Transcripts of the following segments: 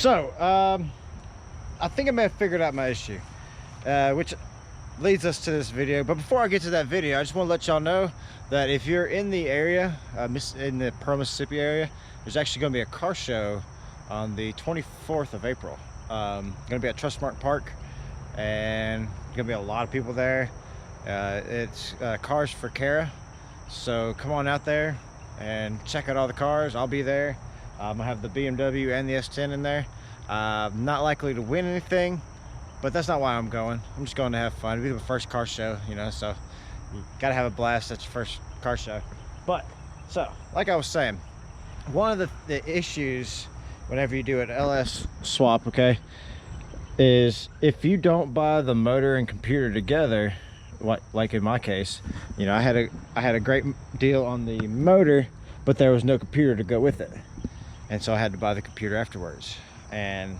So, I think I may have figured out my issue, which leads us to this video. But before I get to that video, I just want to let y'all know that if you're in the area, in the Pearl, Mississippi area, there's actually going to be a car show on the 24th of April. Going to be at Trustmark Park, and going to be a lot of people there. It's Cars for Kara, so come on out there and check out all the cars. I'll be there. I have the BMW and the S10 in there. Not likely to win anything, but that's not why I'm going. I'm just going to have fun. It'll be the first car show, you know, so you gotta have a blast. That's your first car show. But so, like I was saying, one of the issues whenever you do an LS swap, okay, is if you don't buy the motor and computer together, like in my case, you know, I had a great deal on the motor, but there was no computer to go with it, and so I had to buy the computer afterwards. And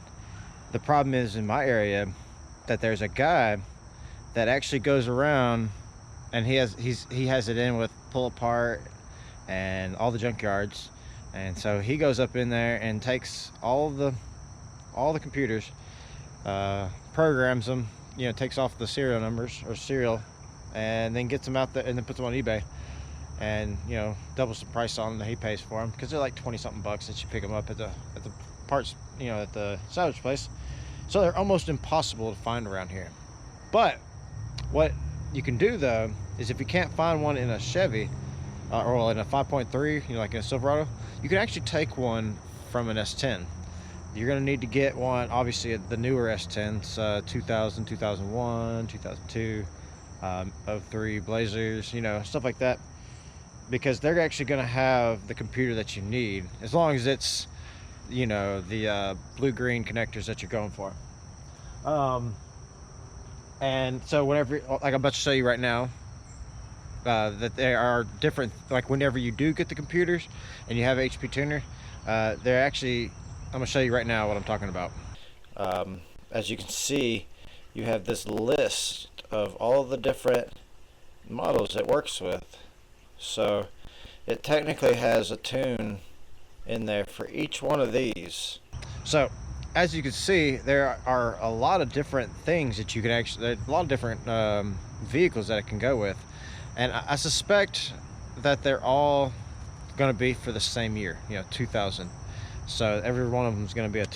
the problem is in my area that there's a guy that actually goes around and he has it in with pull apart and all the junkyards, and so he goes up in there and takes all the computers, programs them, you know, takes off the serial numbers or serial, and then gets them out there and then puts them on eBay, and, you know, doubles the price on them that he pays for them, because they're like 20-something bucks that you pick them up at the parts, you know, at the salvage place. So they're almost impossible to find around here. But what you can do though is, if you can't find one in a Chevy or in a 5.3, you know, like in a Silverado, you can actually take one from an S10. You're going to need to get one, obviously, the newer S10s, 2000, 2001, 2002, 03 Blazers, you know, stuff like that, because they're actually going to have the computer that you need, as long as it's, you know, the blue-green connectors that you're going for. And so whenever, like I'm about to show you right now, that there are different, like whenever you do get the computers and you have HP tuner, they're actually, I'm gonna show you right now what I'm talking about. As you can see, you have this list of all the different models it works with. So it technically has a tune in there for each one of these. So as you can see, there are a lot of different things that you can actually, a lot of different vehicles that it can go with, and I suspect that they're all going to be for the same year, you know, 2000. So every one of them is going to be a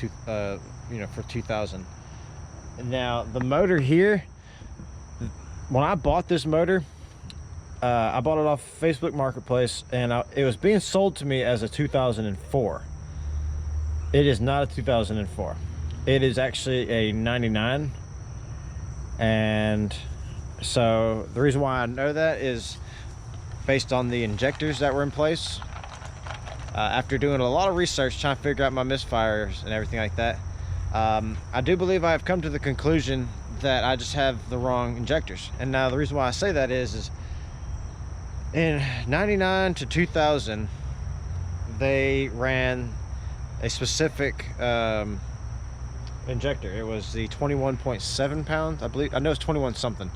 you know, for 2000. And now the motor here, when I bought this motor, I bought it off Facebook Marketplace, and it was being sold to me as a 2004. It is not a 2004. It is actually a 99. And so the reason why I know that is based on the injectors that were in place. After doing a lot of research trying to figure out my misfires and everything like that, I do believe I have come to the conclusion that I just have the wrong injectors. And now the reason why I say that is in 99 to 2000, they ran a specific injector. It was the 21.7 pounds, I believe. I know it's 21 something.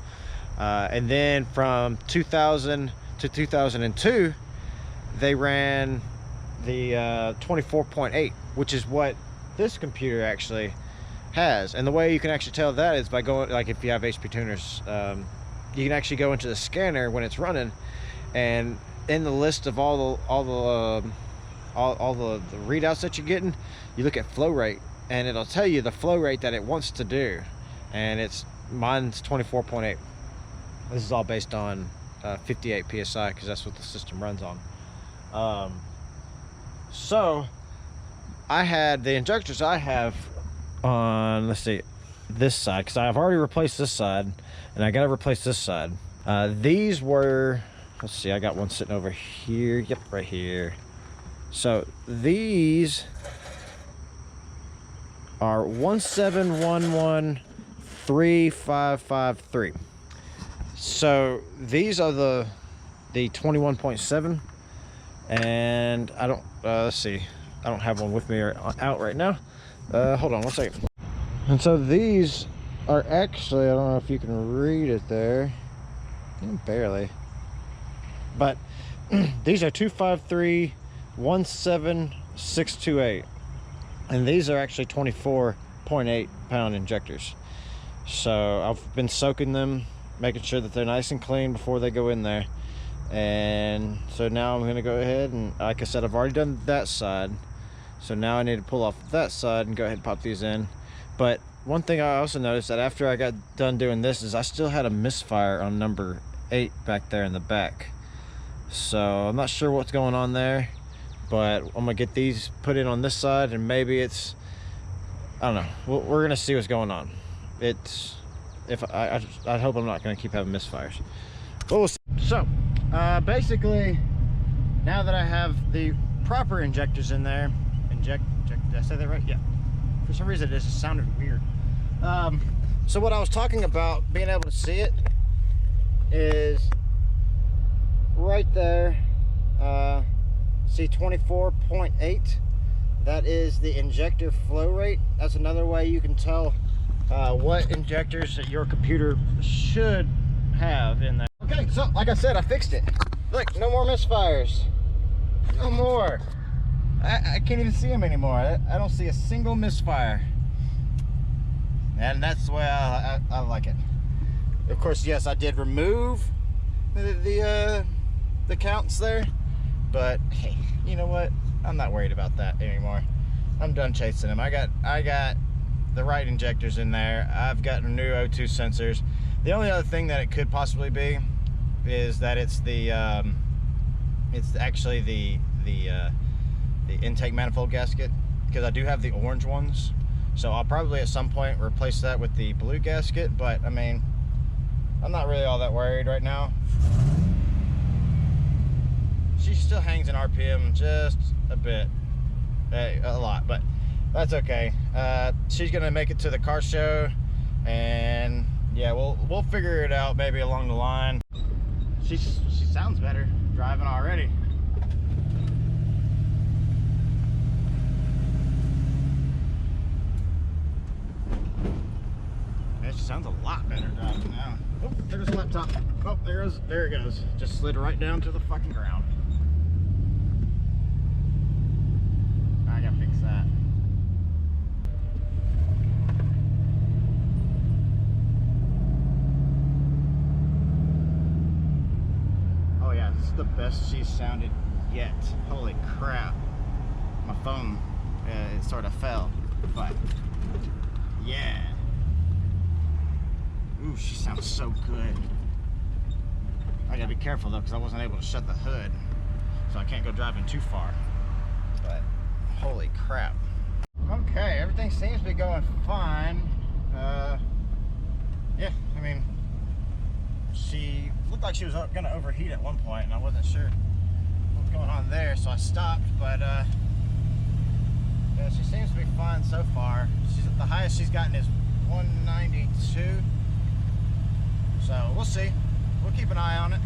And then from 2000 to 2002, they ran the 24.8, which is what this computer actually has. And the way you can actually tell that is by going, like if you have HP tuners, you can actually go into the scanner when it's running, and in the list of all the readouts that you're getting, you look at flow rate, and it'll tell you the flow rate that it wants to do, and mine's 24.8. This is all based on 58 psi, because that's what the system runs on. So I had the injectors I have on, let's see, this side, because I've already replaced this side, and I gotta replace this side. These were, let's see, I got one sitting over here. Yep, right here. So these are 1711353. So these are the 21.7, and I don't let's see, I don't have one with me or out right now. Hold on one second. And so these are actually, I don't know if you can read it there, barely, but these are 25317628. And these are actually 24.8 pound injectors. So I've been soaking them, making sure that they're nice and clean before they go in there. And so now I'm gonna go ahead and, like I said, I've already done that side. So now I need to pull off that side and go ahead and pop these in. But one thing I also noticed that after I got done doing this is I still had a misfire on number 8 back there in the back. So I'm not sure what's going on there, but I'm gonna get these put in on this side, and maybe it's, I don't know, we're gonna see what's going on. It's, if I hope I'm not gonna keep having misfires, but we'll see. So basically, now that I have the proper injectors in there, did I say that right? Yeah, for some reason it just sounded weird. So what I was talking about being able to see it is right there. See 24.8, that is the injector flow rate. That's another way you can tell what injectors that your computer should have in there. Okay, so like I said, I fixed it. Look, no more misfires. No more. I can't even see them anymore. I don't see a single misfire. And that's the way I like it. Of course, yes, I did remove the counts there, but hey, you know what? I'm not worried about that anymore. I'm done chasing them. I got the right injectors in there. I've got new O2 sensors. The only other thing that it could possibly be is that it's actually the intake manifold gasket, because I do have the orange ones. So I'll probably at some point replace that with the blue gasket, but I mean, I'm not really all that worried right now. She still hangs in RPM just a bit, a lot, but that's okay. She's gonna make it to the car show, and yeah, we'll figure it out maybe along the line. She sounds better driving already. She sounds a lot better driving now. Oh, there goes the laptop. Oh, there it goes. Just slid right down to the fucking ground. I gotta fix that. Oh yeah, this is the best she's sounded yet. Holy crap. My phone, it sort of fell, but yeah. Ooh, she sounds so good. I gotta be careful though, because I wasn't able to shut the hood, so I can't go driving too far. But holy crap. Okay, everything seems to be going fine. Yeah, I mean, she looked like she was gonna overheat at one point, and I wasn't sure what was going on there, so I stopped. But yeah, she seems to be fine so far. The highest she's gotten is 192. So we'll see. We'll keep an eye on it.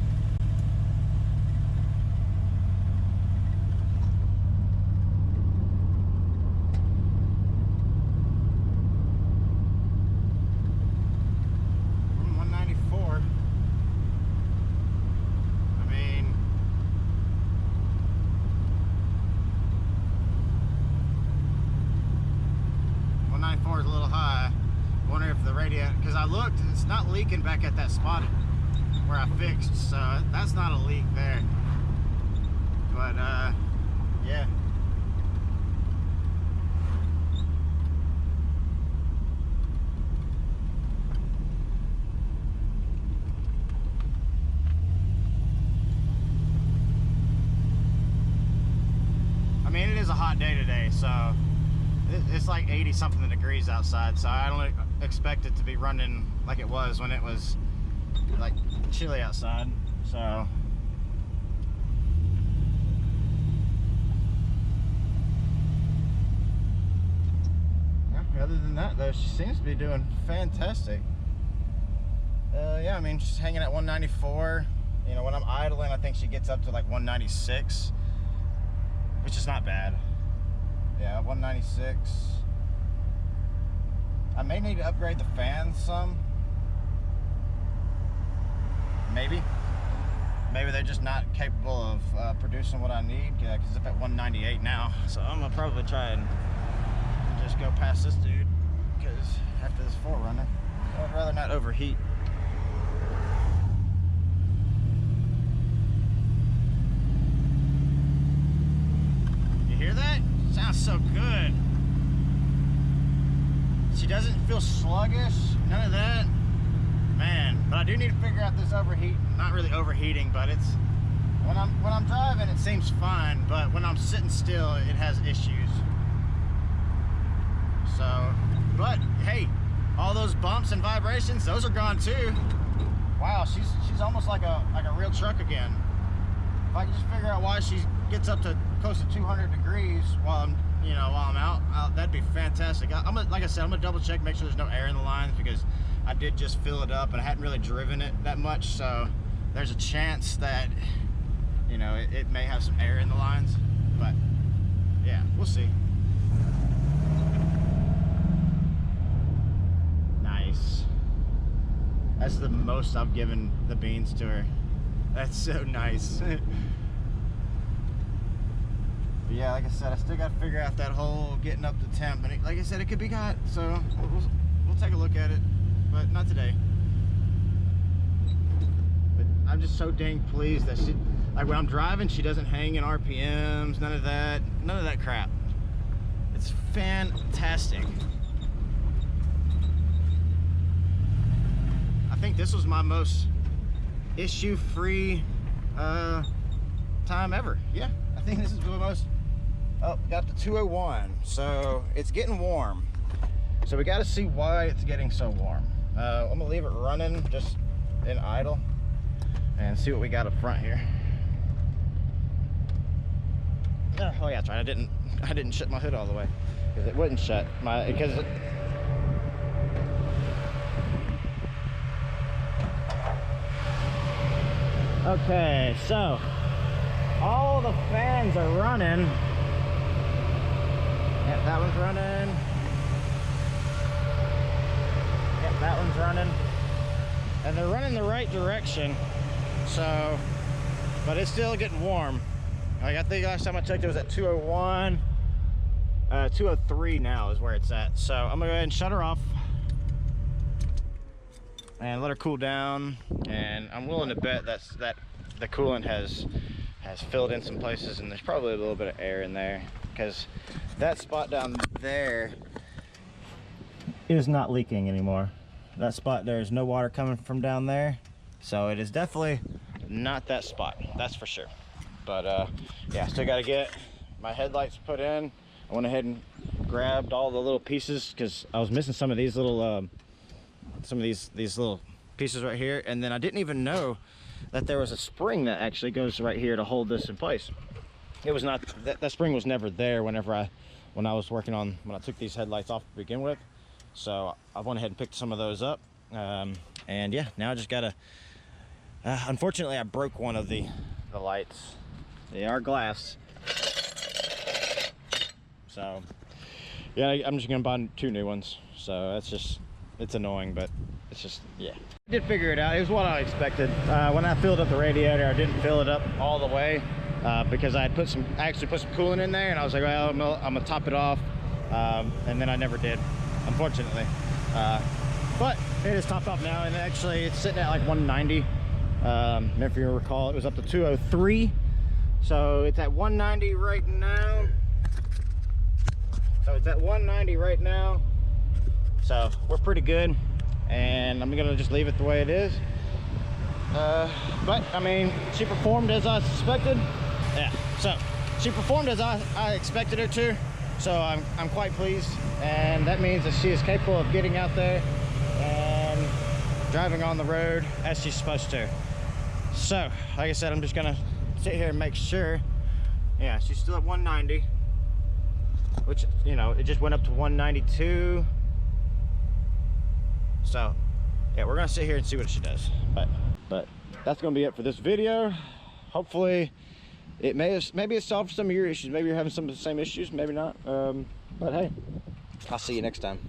From 194. I mean, is a little high. I wonder if the radiator, because I looked, it's not leaking back at that spot where I fixed, so that's not a leak there. But yeah. I mean, it is a hot day today, so it's like 80 something degrees outside, so I don't expect it to be running like it was when it was like chilly outside. So yeah, other than that though, she seems to be doing fantastic. Yeah, I mean, she's hanging at 194. You know, when I'm idling, I think she gets up to like 196, which is not bad. Yeah, 196. I may need to upgrade the fan some. Maybe they're just not capable of producing what I need, because it's up at 198 now. So I'm gonna probably try and just go past this dude because after this 4Runner, I'd rather not overheat. You hear that? Sounds so good. She doesn't feel sluggish, none of that. Man, but I do need to figure out this overheat. Not really overheating, but it's when I'm driving it seems fine, but when I'm sitting still it has issues. So, but hey, all those bumps and vibrations, those are gone too. Wow, she's almost like a real truck again. If I can just figure out why she gets up to close to 200 degrees while I'm out, that'd be fantastic. Like I said, I'm gonna double check, make sure there's no air in the lines, because I did just fill it up and I hadn't really driven it that much, so there's a chance that, you know, it may have some air in the lines, but yeah, we'll see. Nice. That's the most I've given the beans to her. That's so nice. But yeah, like I said, I still got to figure out that whole getting up to temp, and like I said, it could be got, so we'll take a look at it, but not today. But I'm just so dang pleased that she, like when I'm driving, she doesn't hang in RPMs, none of that crap. It's fantastic. I think this was my most issue-free time ever. Yeah, I think this is the most. Oh, got the 201, so it's getting warm. So we got to see why it's getting so warm. I'm gonna leave it running just in idle and see what we got up front here. Oh yeah, that's right. I didn't shut my hood all the way because it wouldn't shut because. Okay, so all the fans are running. Yep, that one's running. Yep, that one's running. And they're running the right direction. So, but it's still getting warm. Like I think last time I checked it was at 201. 203 now is where it's at. So I'm gonna go ahead and shut her off and let her cool down. And I'm willing to bet that the coolant has filled in some places, and there's probably a little bit of air in there, because that spot down there is not leaking anymore. That spot, there's no water coming from down there, so it is definitely not that spot, that's for sure. But yeah, still got to get my headlights put in. I went ahead and grabbed all the little pieces because I was missing some of these little these little pieces right here, and then I didn't even know that there was a spring that actually goes right here to hold this in place. It was not, that spring was never there when I took these headlights off to begin with. So I went ahead and picked some of those up. And yeah, now I just gotta, unfortunately I broke one of the lights. They are glass. So yeah, I'm just gonna buy 2 new ones. So that's just, it's annoying, but it's just, yeah. I did figure it out. It was what I expected. When I filled up the radiator, I didn't fill it up all the way because I had actually put some coolant in there, and I was like, well, I'm gonna top it off, and then I never did, unfortunately. But it is topped off now, and actually it's sitting at like 190. If you recall, it was up to 203, so it's at 190 right now. So we're pretty good, and I'm gonna just leave it the way it is. But I mean, she performed as I suspected. Yeah, so she performed as I expected her to, so I'm quite pleased, and that means that she is capable of getting out there and driving on the road as she's supposed to. So like I said, I'm just gonna sit here and make sure. Yeah, she's still at 190, which, you know, it just went up to 192. So yeah, we're gonna sit here and see what she does. But that's gonna be it for this video. Hopefully maybe it solved some of your issues. Maybe you're having some of the same issues, maybe not. But hey, I'll see you next time.